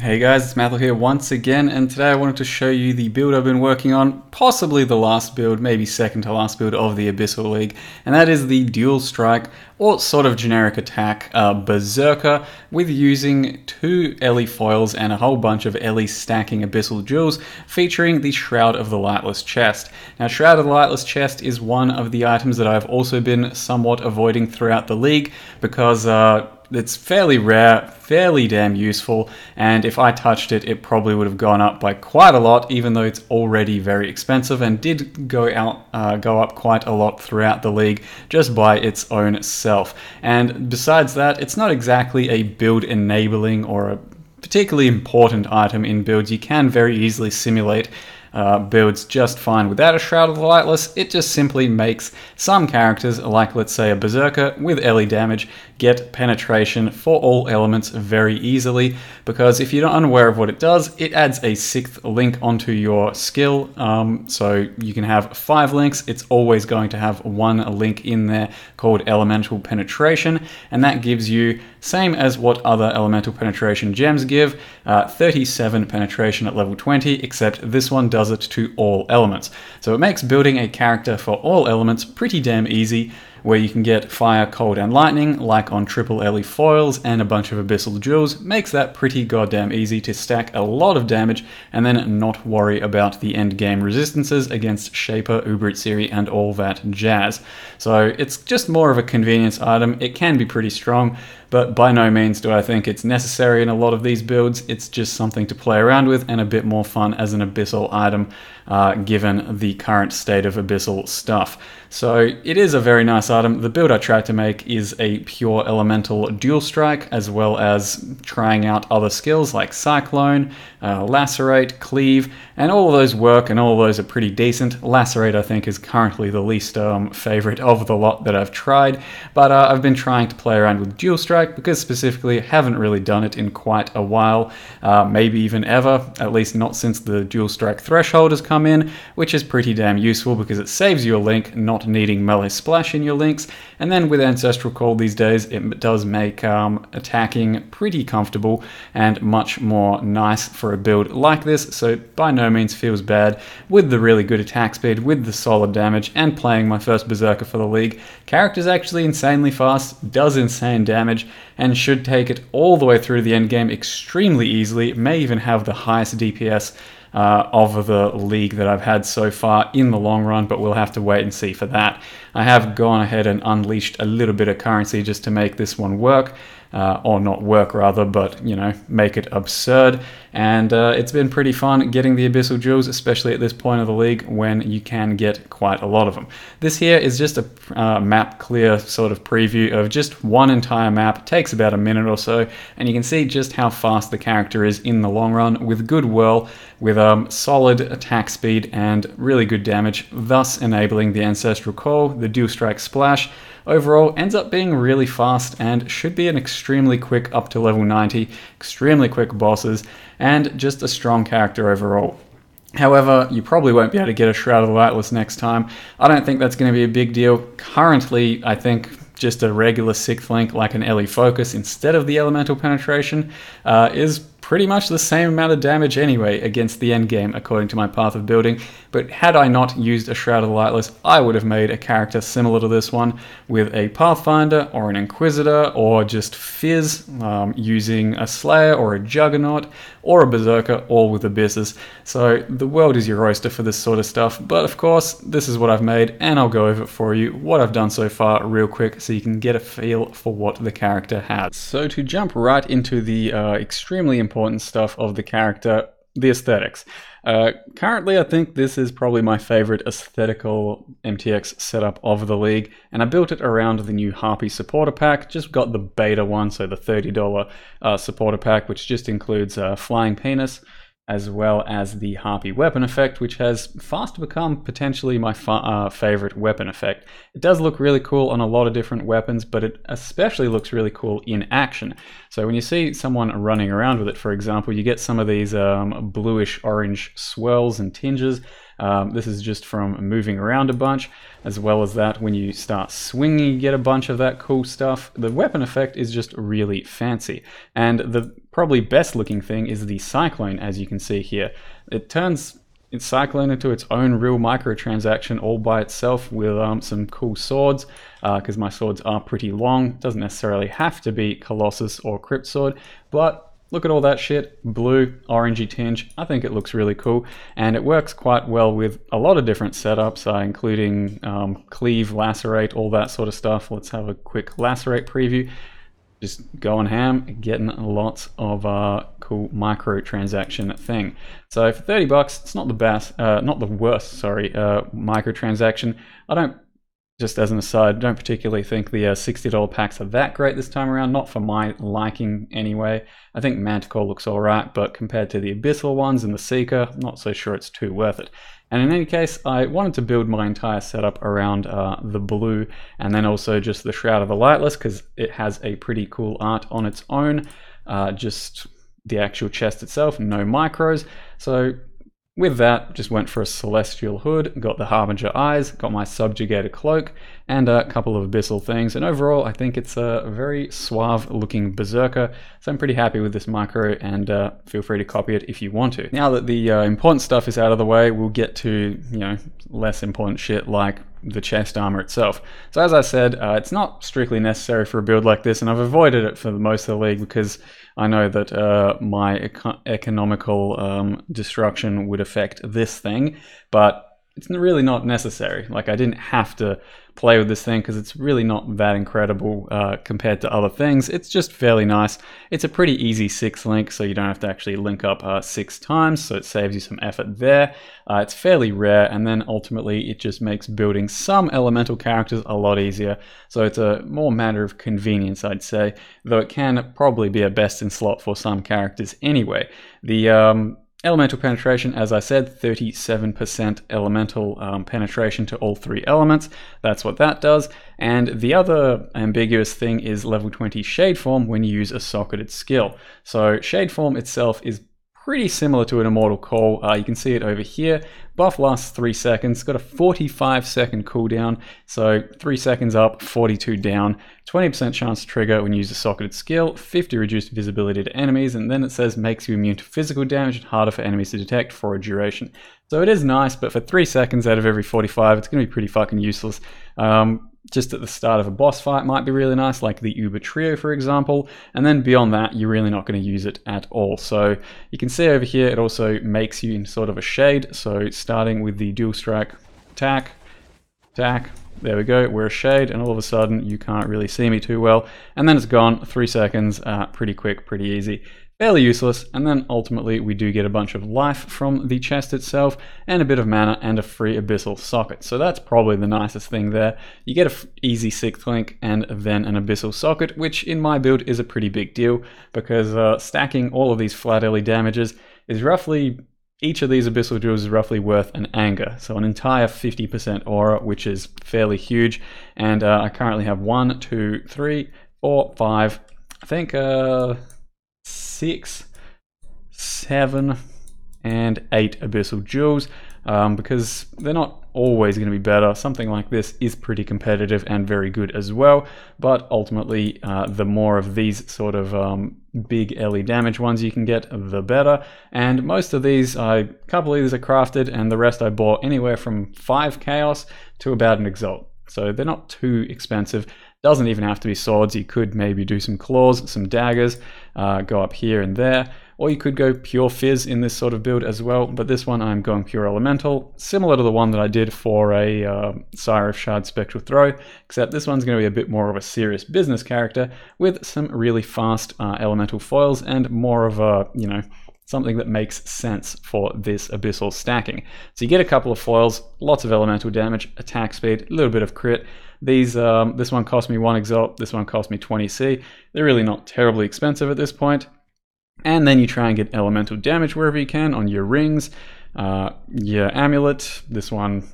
Hey guys, it's Mathel here once again, and today I wanted to show you the build I've been working on, possibly the last build, maybe second to last build of the Abyssal League, and that is the dual strike, or sort of generic attack, Berserker, with using 2 Ellie foils and a whole bunch of Ellie stacking Abyssal jewels, featuring the Shroud of the Lightless chest. Now, Shroud of the Lightless chest is one of the items that I've also been somewhat avoiding throughout the league, because it's fairly rare, fairly damn useful, and if I touched it, it probably would have gone up by quite a lot, even though it's already very expensive and did go up quite a lot throughout the league just by its own self. And besides that, it's not exactly a build enabling or a particularly important item in builds. You can very easily simulate builds just fine without a Shroud of the Lightless. It just simply makes some characters, like let's say a Berserker with Ellie damage, get penetration for all elements very easily, because if you're unaware of what it does, it adds a 6th link onto your skill. So you can have 5 links, it's always going to have 1 link in there called Elemental Penetration, and that gives you, same as what other Elemental Penetration gems give, 37 penetration at level 20, except this one does it to all elements. So it makes building a character for all elements pretty damn easy, where you can get fire, cold, and lightning, like on triple Ellie foils and a bunch of Abyssal jewels. Makes that pretty goddamn easy to stack a lot of damage and then not worry about the end game resistances against Shaper, Uber-Siri, and all that jazz. So it's just more of a convenience item. It can be pretty strong, but by no means do I think it's necessary in a lot of these builds. It's just something to play around with and a bit more fun as an Abyssal item, given the current state of Abyssal stuff. So it is a very nice item. The build I tried to make is a pure elemental dual strike, as well as trying out other skills like Cyclone, Lacerate, Cleave, and all of those work, and all of those are pretty decent. Lacerate, I think, is currently the least favorite of the lot that I've tried, but I've been trying to play around with dual strike because specifically I haven't really done it in quite a while, maybe even ever, at least not since the dual strike threshold has come in, which is pretty damn useful because it saves you a link, not needing melee splash in your links, and then with Ancestral Call these days, it does make attacking pretty comfortable and much more nice for a build like this, so by no means feels bad with the really good attack speed, with the solid damage, and playing my first Berserker for the league. Character's actually insanely fast, does insane damage, and should take it all the way through the end game extremely easily. It may even have the highest DPS of the league that I've had so far in the long run, but we'll have to wait and see for that. I have gone ahead and unleashed a little bit of currency just to make this one work, or not work rather, but you know, make it absurd. And it's been pretty fun getting the Abyssal Jewels, especially at this point of the league when you can get quite a lot of them. This here is just a map clear sort of preview of just one entire map. It takes about a minute or so, and you can see just how fast the character is in the long run, with good whirl, with solid attack speed and really good damage, thus enabling the Ancestral Call, the dual strike splash. Overall, ends up being really fast and should be an extremely quick up to level 90, extremely quick bosses, and just a strong character overall. However, you probably won't be able to get a Shroud of the Lightless next time. I don't think that's going to be a big deal. Currently, I think just a regular 6th link like an Ellie Focus instead of the Elemental Penetration is pretty much the same amount of damage anyway against the end game, according to my path of building. But had I not used a Shroud of the Lightless, I would have made a character similar to this one with a Pathfinder or an Inquisitor, or just Fizz using a Slayer or a Juggernaut or a Berserker, all with Abysses. So the world is your oyster for this sort of stuff, but of course this is what I've made, and I'll go over it for you, what I've done so far real quick so you can get a feel for what the character has. So to jump right into the extremely important stuff of the character, the aesthetics. Currently, I think this is probably my favorite aesthetical MTX setup of the league, and I built it around the new Harpy supporter pack. Just got the beta one, so the $30 supporter pack, which just includes Flying Penis, as well as the Harpy weapon effect, which has fast become potentially my favorite weapon effect. It does look really cool on a lot of different weapons, but it especially looks really cool in action. So when you see someone running around with it, for example, you get some of these bluish orange swirls and tinges This is just from moving around a bunch, as well as that when you start swinging you get a bunch of that cool stuff. The weapon effect is just really fancy, and the probably best looking thing is the Cyclone, as you can see here. It turns its Cyclone into its own real microtransaction all by itself with some cool swords, because my swords are pretty long. It doesn't necessarily have to be Colossus or Crypt Sword, but look at all that shit, blue, orangey tinge. I think it looks really cool, and it works quite well with a lot of different setups, including cleave, lacerate, all that sort of stuff. Let's have a quick lacerate preview. Just going ham, getting lots of cool microtransaction thing. So for 30 bucks, it's not the best, not the worst, sorry, microtransaction. I don't, just as an aside, don't particularly think the $60 packs are that great this time around, not for my liking anyway. I think Manticore looks alright, but compared to the Abyssal ones and the Seeker, I'm not so sure it's too worth it. And in any case, I wanted to build my entire setup around the blue, and then also just the Shroud of the Lightless, because it has a pretty cool art on its own. Just the actual chest itself, no micros. So with that, just went for a Celestial Hood, got the Harbinger Eyes, got my Subjugator Cloak, and a couple of Abyssal things. And overall, I think it's a very suave looking Berserker. So I'm pretty happy with this micro, and feel free to copy it if you want to. Now that the important stuff is out of the way, we'll get to, you know, less important shit like the chest armor itself. So as I said, it's not strictly necessary for a build like this, and I've avoided it for most of the league because I know that my economical destruction would affect this thing, but it's really not necessary. Like, I didn't have to play with this thing because it's really not that incredible compared to other things. It's just fairly nice. It's a pretty easy 6-link, so you don't have to actually link up 6 times, so it saves you some effort there. It's fairly rare, and then ultimately it just makes building some elemental characters a lot easier. So it's a more matter of convenience, I'd say, though it can probably be a best in slot for some characters anyway. The elemental penetration, as I said, 37% elemental penetration to all 3 elements. That's what that does. And the other ambiguous thing is level 20 Shade Form when you use a socketed skill. So Shade Form itself is pretty similar to an Immortal Call. You can see it over here. Buff lasts 3 seconds, got a 45-second cooldown, so 3 seconds up, 42 down, 20% chance to trigger when you use a socketed skill, 50 reduced visibility to enemies, and then it says makes you immune to physical damage and harder for enemies to detect for a duration. So it is nice, but for 3 seconds out of every 45, it's going to be pretty fucking useless. Just at the start of a boss fight might be really nice, like the Uber Trio, for example, and then beyond that, you're really not going to use it at all. So you can see over here, it also makes you in sort of a shade. So starting with the dual strike, attack, attack, there we go, we're a shade, and all of a sudden you can't really see me too well, and then it's gone, 3 seconds, pretty quick, pretty easy. Fairly useless, and then ultimately we do get a bunch of life from the chest itself, and a bit of mana, and a free Abyssal socket. So that's probably the nicest thing there. You get an easy 6th link, and then an Abyssal socket, which in my build is a pretty big deal, because stacking all of these flat early damages is roughly, each of these Abyssal jewels is roughly worth an anger. So an entire 50% aura, which is fairly huge, and I currently have 1, 2, 3, 4, 5, I think 6, 7, and 8 Abyssal jewels, because they're not always going to be better. Something like this is pretty competitive and very good as well, but ultimately the more of these sort of big LE damage ones you can get, the better. And most of these, a couple of these are crafted, and the rest I bought anywhere from 5 chaos to about an exalt. So they're not too expensive. Doesn't even have to be swords. You could maybe do some claws, some daggers, go up here and there, or you could go pure fizz in this sort of build as well, but this one I'm going pure elemental, similar to the one that I did for a Sire of Shard Spectral Throw, except this one's going to be a bit more of a serious business character with some really fast elemental foils and more of a, you know, something that makes sense for this Abyssal stacking. So you get a couple of foils, lots of elemental damage, attack speed, a little bit of crit. These, this one cost me 1 exalt, this one cost me 20c. They're really not terribly expensive at this point. And then you try and get elemental damage wherever you can on your rings, your amulet. This one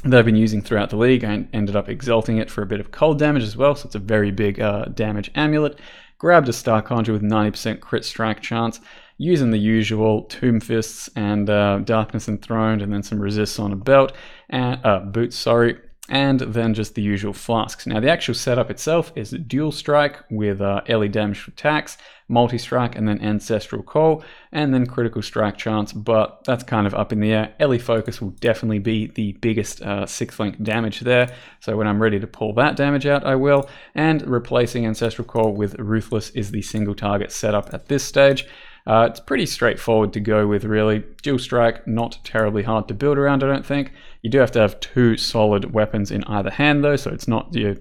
that I've been using throughout the league, I ended up exalting it for a bit of cold damage as well, so it's a very big damage amulet. Grabbed a Star Conjure with 90% crit strike chance, using the usual Tomb Fists and Darkness Enthroned, and then some resists on a belt, and boots, sorry. And then just the usual flasks. Now the actual setup itself is dual strike with early damage attacks, multi-strike, and then ancestral call, and then critical strike chance, but that's kind of up in the air. Ellie focus will definitely be the biggest 6th link damage there, so when I'm ready to pull that damage out I will, and replacing ancestral call with ruthless is the single target setup at this stage. It's pretty straightforward to go with, really. Dual strike, not terribly hard to build around, I don't think. You do have to have 2 solid weapons in either hand though, so it's not your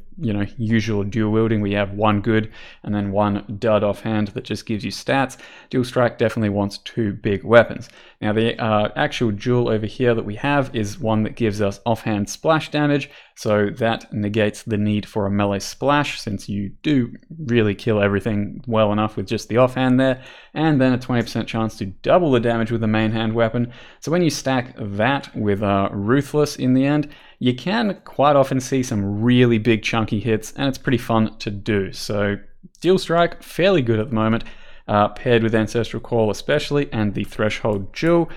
usual dual wielding where you have 1 good and then 1 dud offhand that just gives you stats. Dual strike definitely wants 2 big weapons. Now the actual duel over here that we have is one that gives us offhand splash damage, so that negates the need for a melee splash since you do really kill everything well enough with just the offhand there, and then a 20% chance to double the damage with the main hand weapon. So when you stack that with Ruthless in the end, you can quite often see some really big chunky hits, and it's pretty fun to do. So Dual Strike, fairly good at the moment, paired with Ancestral Call especially, and the Threshold Duel.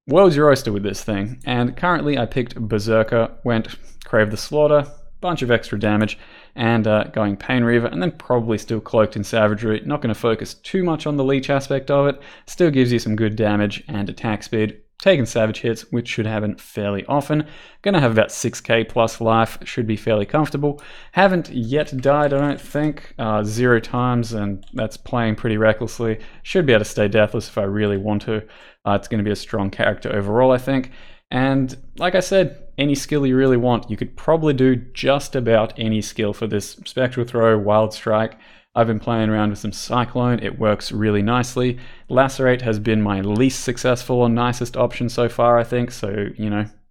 World's your oyster with this thing, and currently I picked Berserker, went Crave the Slaughter, bunch of extra damage, and going Pain Reaver, and then probably still Cloaked in Savagery. Not going to focus too much on the leech aspect of it, still gives you some good damage and attack speed. Taking savage hits, which should happen fairly often. Gonna have about 6k plus life, should be fairly comfortable. Haven't yet died, I don't think, 0 times, and that's playing pretty recklessly. Should be able to stay deathless if I really want to. It's going to be a strong character overall, I think. And like I said, any skill you really want, you could probably do just about any skill for this. Spectral Throw, Wild Strike. I've been playing around with some Cyclone, it works really nicely. Lacerate has been my least successful and nicest option so far, I think, so,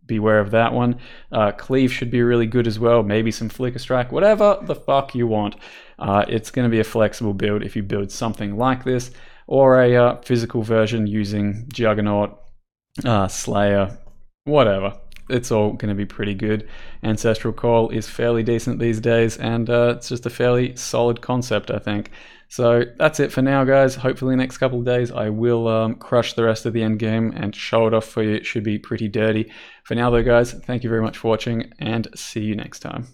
beware of that one. Cleave should be really good as well, maybe some Flicker Strike, whatever the fuck you want. It's going to be a flexible build if you build something like this, or a physical version using Juggernaut, Slayer, whatever. It's all going to be pretty good. Ancestral Call is fairly decent these days, and it's just a fairly solid concept, I think. So that's it for now, guys. Hopefully next couple of days I will crush the rest of the end game and show it off for you. It should be pretty dirty. For now though, guys, thank you very much for watching, and see you next time.